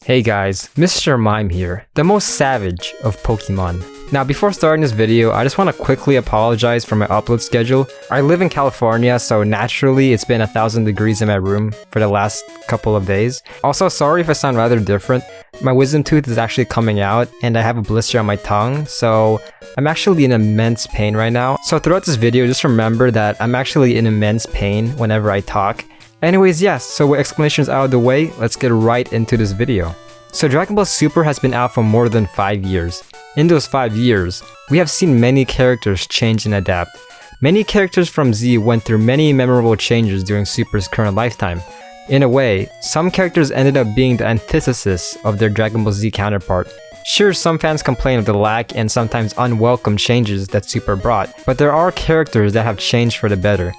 Hey guys, Mr. Mime here, the most savage of Pokemon. Now before starting this video, I just want to quickly apologize for my upload schedule. I live in California, so naturally it's been 1,000 degrees in my room for the last couple of days. Also, sorry if I sound rather different. My wisdom tooth is actually coming out and I have a blister on my tongue, so I'm actually in immense pain right now. So throughout this video, just remember that I'm actually in immense pain whenever I talk. Anyways, yes, so with explanations out of the way, let's get right into this video. So Dragon Ball Super has been out for more than 5 years. In those 5 years, we have seen many characters change and adapt. Many characters from Z went through many memorable changes during Super's current lifetime. In a way, some characters ended up being the antithesis of their Dragon Ball Z counterpart. Sure, some fans complain of the lack and sometimes unwelcome changes that Super brought, but there are characters that have changed for the better.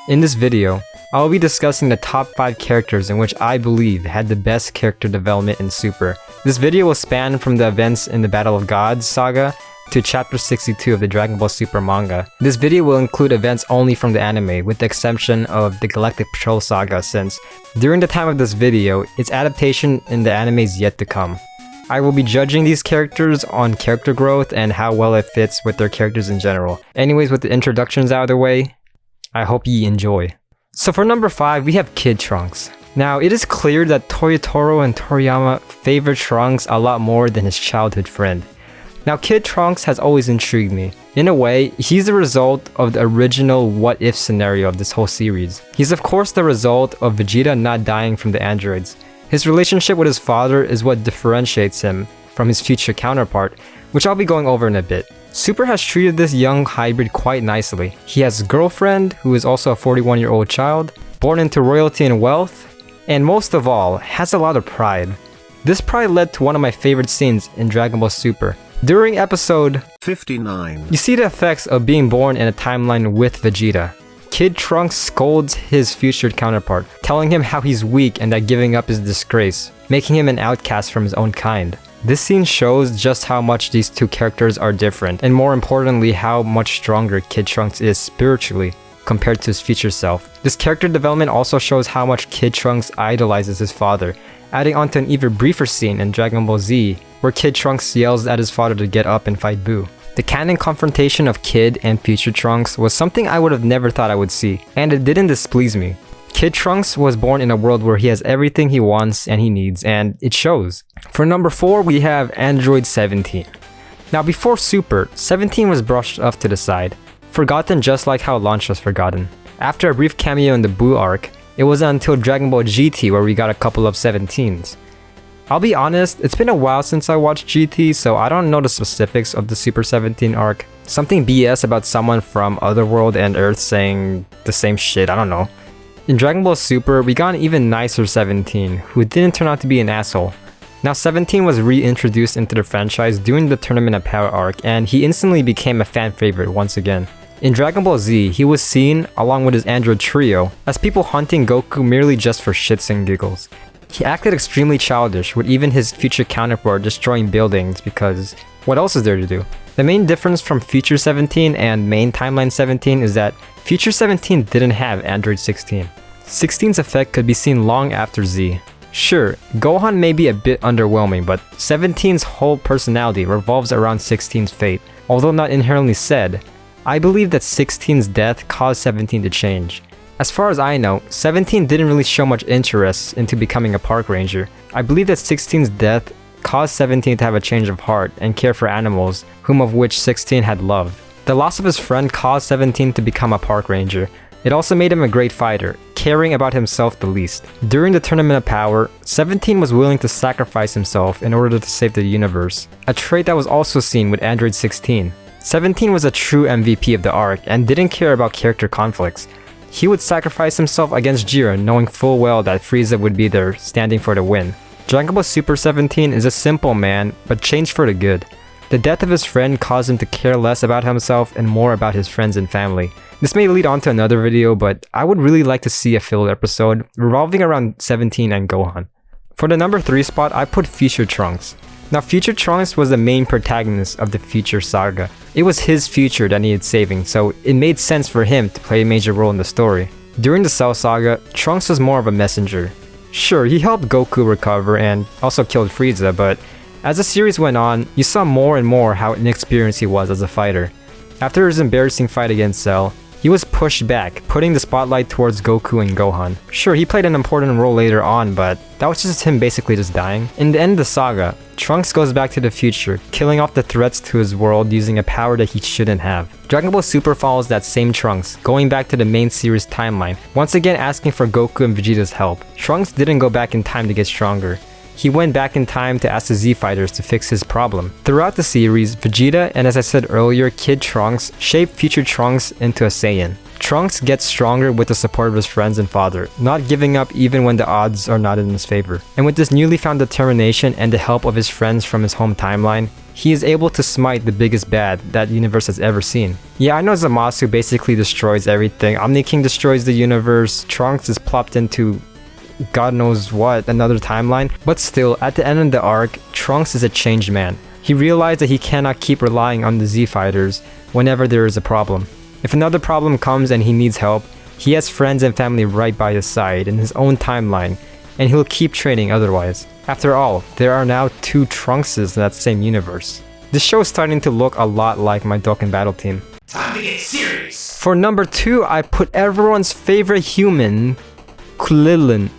In this video, I will be discussing the top 5 characters in which I believe had the best character development in Super. This video will span from the events in the Battle of Gods saga to chapter 62 of the Dragon Ball Super manga. This video will include events only from the anime, with the exception of the Galactic Patrol saga, since during the time of this video, its adaptation in the anime is yet to come. I will be judging these characters on character growth and how well it fits with their characters in general. Anyways, with the introductions out of the way, I hope ye enjoy. So for number 5, we have Kid Trunks. Now, it is clear that Toyotaro and Toriyama favor Trunks a lot more than his childhood friend. Now, Kid Trunks has always intrigued me. In a way, he's the result of the original what-if scenario of this whole series. He's of course the result of Vegeta not dying from the androids. His relationship with his father is what differentiates him from his future counterpart, which I'll be going over in a bit. Super has treated this young hybrid quite nicely. He has a girlfriend who is also a 41-year-old child, born into royalty and wealth, and most of all, has a lot of pride. This pride led to one of my favorite scenes in Dragon Ball Super. During episode 59, you see the effects of being born in a timeline with Vegeta. Kid Trunks scolds his future counterpart, telling him how he's weak and that giving up is a disgrace, making him an outcast from his own kind. This scene shows just how much these two characters are different, and more importantly, how much stronger Kid Trunks is spiritually compared to his future self. This character development also shows how much Kid Trunks idolizes his father, adding on to an even briefer scene in Dragon Ball Z, where Kid Trunks yells at his father to get up and fight Boo. The canon confrontation of Kid and future Trunks was something I would have never thought I would see, and it didn't displease me. Kid Trunks was born in a world where he has everything he wants and he needs, and it shows. For number 4, we have Android 17. Now before Super, 17 was brushed off to the side, forgotten just like how Launch was forgotten. After a brief cameo in the Boo arc, it wasn't until Dragon Ball GT where we got a couple of 17s. I'll be honest, it's been a while since I watched GT, so I don't know the specifics of the Super 17 arc. Something BS about someone from Otherworld and Earth saying the same shit, I don't know. In Dragon Ball Super, we got an even nicer 17, who didn't turn out to be an asshole. Now 17 was reintroduced into the franchise during the Tournament of Power arc, and he instantly became a fan favorite once again. In Dragon Ball Z, he was seen, along with his android trio, as people hunting Goku merely just for shits and giggles. He acted extremely childish, with even his future counterpart destroying buildings because what else is there to do? The main difference from Future 17 and Main Timeline 17 is that Future 17 didn't have Android 16. 16's effect could be seen long after Z. Sure, Gohan may be a bit underwhelming, but 17's whole personality revolves around 16's fate. Although not inherently said, I believe that 16's death caused 17 to change. As far as I know, 17 didn't really show much interest into becoming a park ranger. I believe that 16's death caused 17 to have a change of heart and care for animals, whom of which 16 had loved. The loss of his friend caused 17 to become a park ranger. It also made him a great fighter, caring about himself the least. During the Tournament of Power, 17 was willing to sacrifice himself in order to save the universe, a trait that was also seen with Android 16. 17 was a true MVP of the arc and didn't care about character conflicts. He would sacrifice himself against Jiren, knowing full well that Frieza would be there, standing for the win. Dragon Ball Super 17 is a simple man, but changed for the good. The death of his friend caused him to care less about himself and more about his friends and family. This may lead on to another video, but I would really like to see a filler episode revolving around 17 and Gohan. For the number 3 spot, I put Future Trunks. Now Future Trunks was the main protagonist of the Future saga. It was his future that needed saving, so it made sense for him to play a major role in the story. During the Cell saga, Trunks was more of a messenger. Sure, he helped Goku recover and also killed Frieza, but as the series went on, you saw more and more how inexperienced he was as a fighter. After his embarrassing fight against Cell, he was pushed back, putting the spotlight towards Goku and Gohan. Sure, he played an important role later on, but that was just him basically just dying. In the end of the saga, Trunks goes back to the future, killing off the threats to his world using a power that he shouldn't have. Dragon Ball Super follows that same Trunks, going back to the main series timeline, once again asking for Goku and Vegeta's help. Trunks didn't go back in time to get stronger. He went back in time to ask the Z Fighters to fix his problem. Throughout the series, Vegeta and, as I said earlier, Kid Trunks shape future Trunks into a Saiyan. Trunks gets stronger with the support of his friends and father, not giving up even when the odds are not in his favor. And with this newly found determination and the help of his friends from his home timeline, he is able to smite the biggest bad that universe has ever seen. Yeah, I know Zamasu basically destroys everything. Omni King destroys the universe, Trunks is plopped into God knows what, another timeline, but still, at the end of the arc, Trunks is a changed man. He realized that he cannot keep relying on the Z Fighters whenever there is a problem. If another problem comes and he needs help, he has friends and family right by his side in his own timeline, and he'll keep training otherwise. After all, there are now two Trunkses in that same universe. This show is starting to look a lot like my Dokkan Battle team. Time to get serious! For number 2, I put everyone's favorite human, Krillin.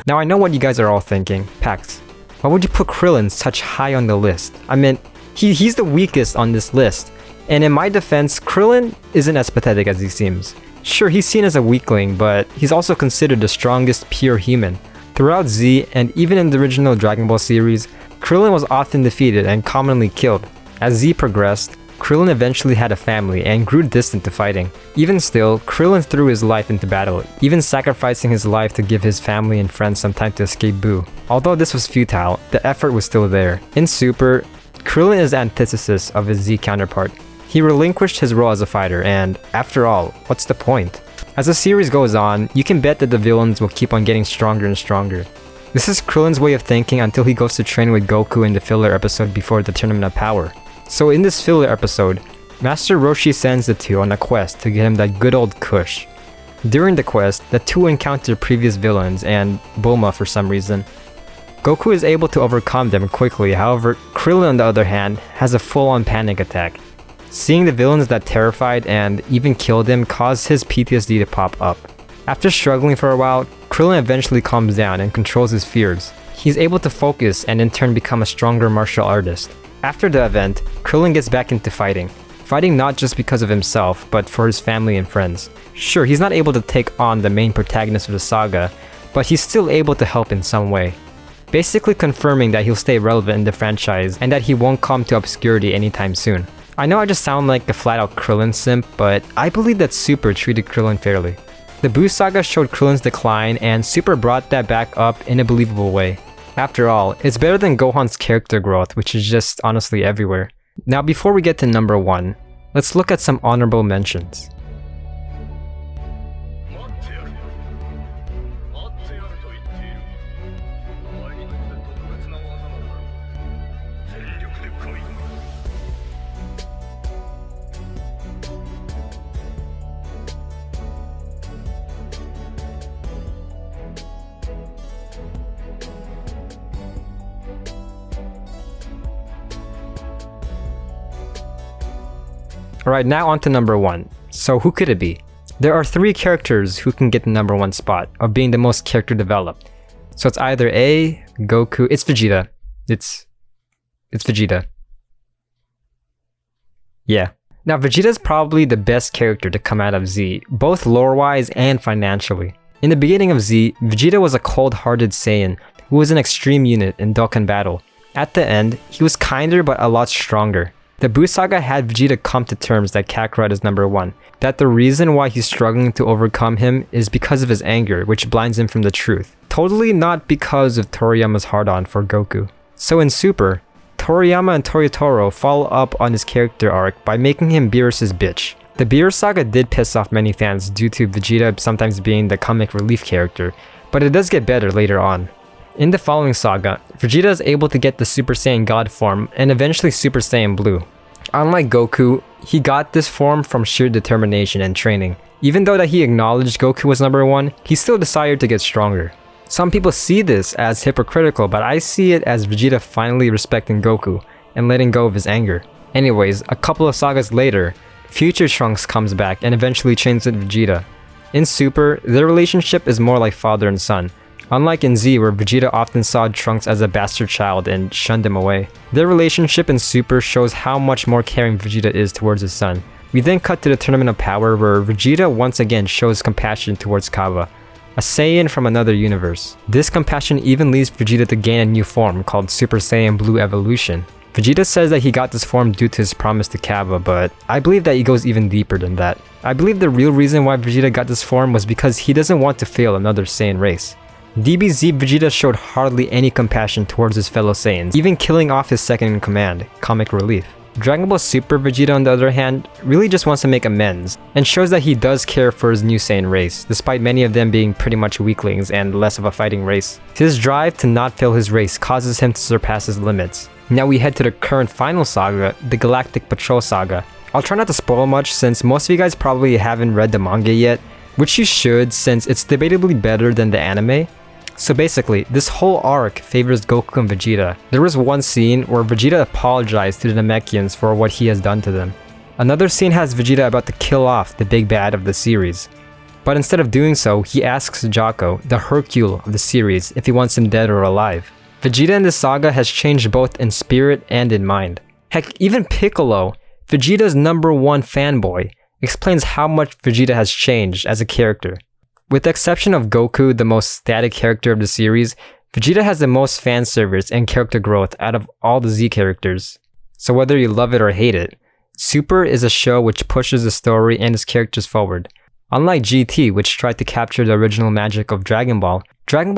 Now I know what you guys are all thinking. Pax, why would you put Krillin such high on the list? I mean, he's the weakest on this list. And in my defense, Krillin isn't as pathetic as he seems. Sure, he's seen as a weakling, but he's also considered the strongest pure human. Throughout Z, and even in the original Dragon Ball series, Krillin was often defeated and commonly killed. As Z progressed, Krillin eventually had a family and grew distant to fighting. Even still, Krillin threw his life into battle, even sacrificing his life to give his family and friends some time to escape Buu. Although this was futile, the effort was still there. In Super, Krillin is the antithesis of his Z counterpart. He relinquished his role as a fighter, and after all, what's the point? As the series goes on, you can bet that the villains will keep on getting stronger and stronger. This is Krillin's way of thinking until he goes to train with Goku in the filler episode before the Tournament of Power. So in this filler episode, Master Roshi sends the two on a quest to get him that good old Kush. During the quest, the two encounter previous villains and Bulma for some reason. Goku is able to overcome them quickly, however, Krillin on the other hand has a full-on panic attack. Seeing the villains that terrified and even killed him caused his PTSD to pop up. After struggling for a while, Krillin eventually calms down and controls his fears. He's able to focus and in turn become a stronger martial artist. After the event, Krillin gets back into fighting. Fighting not just because of himself, but for his family and friends. Sure, he's not able to take on the main protagonist of the saga, but he's still able to help in some way. Basically confirming that he'll stay relevant in the franchise and that he won't come to obscurity anytime soon. I know I just sound like a flat-out Krillin simp, but I believe that Super treated Krillin fairly. The Buu saga showed Krillin's decline, and Super brought that back up in a believable way. After all, it's better than Gohan's character growth, which is just honestly everywhere. Now before we get to number 1, let's look at some honorable mentions. Alright, now on to number 1. So who could it be? There are 3 characters who can get the number 1 spot of being the most character developed. So it's either A, Goku, it's Vegeta. It's Vegeta. Yeah. Now Vegeta is probably the best character to come out of Z, both lore-wise and financially. In the beginning of Z, Vegeta was a cold-hearted Saiyan who was an extreme unit in Dokkan Battle. At the end, he was kinder but a lot stronger. The Buu saga had Vegeta come to terms that Kakarot is number 1, that the reason why he's struggling to overcome him is because of his anger, which blinds him from the truth. Totally not because of Toriyama's hard-on for Goku. So in Super, Toriyama and Toyotaro follow up on his character arc by making him Beerus' bitch. The Beerus saga did piss off many fans due to Vegeta sometimes being the comic relief character, but it does get better later on. In the following saga, Vegeta is able to get the Super Saiyan God form and eventually Super Saiyan Blue. Unlike Goku, he got this form from sheer determination and training. Even though that he acknowledged Goku was number 1, he still desired to get stronger. Some people see this as hypocritical, but I see it as Vegeta finally respecting Goku and letting go of his anger. Anyways, a couple of sagas later, Future Trunks comes back and eventually trains with Vegeta. In Super, their relationship is more like father and son, unlike in Z where Vegeta often saw Trunks as a bastard child and shunned him away. Their relationship in Super shows how much more caring Vegeta is towards his son. We then cut to the Tournament of Power where Vegeta once again shows compassion towards Kaba, a Saiyan from another universe. This compassion even leads Vegeta to gain a new form called Super Saiyan Blue Evolution. Vegeta says that he got this form due to his promise to Kaba, but I believe that he goes even deeper than that. I believe the real reason why Vegeta got this form was because he doesn't want to fail another Saiyan race. DBZ Vegeta showed hardly any compassion towards his fellow Saiyans, even killing off his second in command, Comic Relief. Dragon Ball Super Vegeta on the other hand, really just wants to make amends, and shows that he does care for his new Saiyan race, despite many of them being pretty much weaklings and less of a fighting race. His drive to not fail his race causes him to surpass his limits. Now we head to the current final saga, the Galactic Patrol Saga. I'll try not to spoil much since most of you guys probably haven't read the manga yet, which you should since it's debatably better than the anime. So basically, this whole arc favors Goku and Vegeta. There was one scene where Vegeta apologized to the Namekians for what he has done to them. Another scene has Vegeta about to kill off the big bad of the series. But instead of doing so, he asks Jaco, the Hercule of the series, if he wants him dead or alive. Vegeta in this saga has changed both in spirit and in mind. Heck, even Piccolo, Vegeta's #1 fanboy, explains how much Vegeta has changed as a character. With the exception of Goku, the most static character of the series, Vegeta has the most fan service and character growth out of all the Z characters. So whether you love it or hate it, Super is a show which pushes the story and its characters forward. Unlike GT, which tried to capture the original magic of Dragon Ball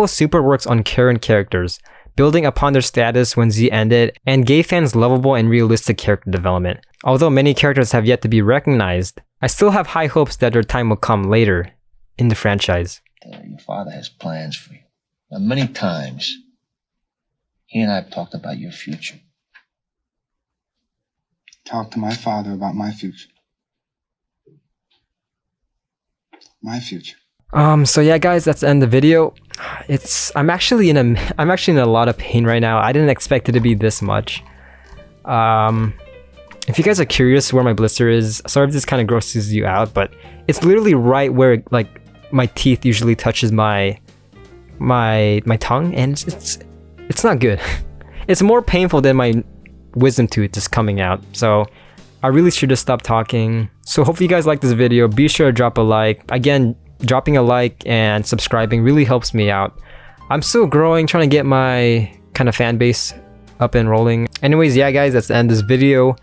Super works on current characters, building upon their status when Z ended, and gave fans lovable and realistic character development. Although many characters have yet to be recognized, I still have high hopes that their time will come later in the franchise. Your father has plans for you. Now, many times, he and I have talked about your future. Talk to my father about my future. My future. So yeah guys, that's the end of the video. I'm actually in a lot of pain right now. I didn't expect it to be this much. If you guys are curious where my blister is, sorry if this kind of grosses you out, but it's literally right where like my teeth usually touches my tongue, and it's not good. It's more painful than my wisdom tooth just coming out. So I really should just stop talking. So hope you guys like this video. Be sure to drop a like. Again, dropping a like and subscribing really helps me out. I'm still growing, trying to get my kind of fan base up and rolling. Anyways, yeah guys, that's the end of this video.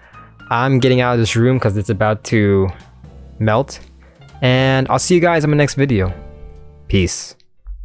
I'm getting out of this room because it's about to melt. And I'll see you guys in my next video. Peace.